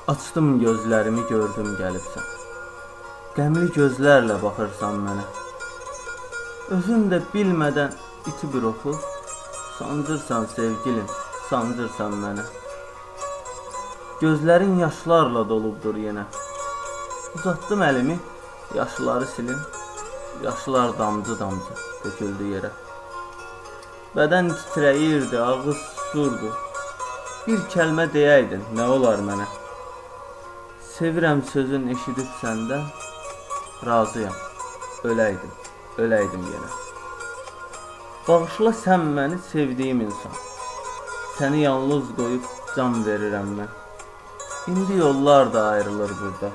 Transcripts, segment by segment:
Açdım gözlərimi, gördüm gəlibsən. Qəmli gözlərlə baxırsan mənə. Özün də bilmədən iti bir oxu, sancırsan sevgilim, sancırsan mənə. Gözlərin yaşlarla dolubdur yenə. Uzatdım əlimi, yaşları silim, yaşlar damcı-damcı döküldü yerə. Bədən titrəyirdi, ağız susurdu. Bir kəlmə deyəydin, nə olar mənə? Sevirəm sözün eşidib səndən, razıyam, öləydim, öləydim yenə. Bağışla sən məni sevdiyim insan, səni yalnız qoyub can verirəm mən. İndi yollar da ayrılır burada,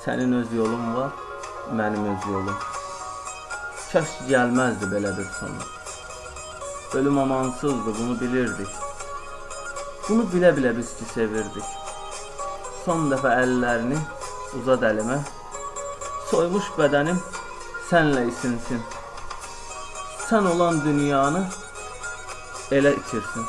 sənin öz yolun var, mənim öz yolum. Kaş gəlməzdi belə bir sonu, ölüm amansızdı, bunu bilirdik. Bunu bilə-bilə biz ki sevirdik. Son dəfə əllərini uzad əlimə, soymuş bədənim sənlə isinsin. Sən olan dünyanı elə itirsin.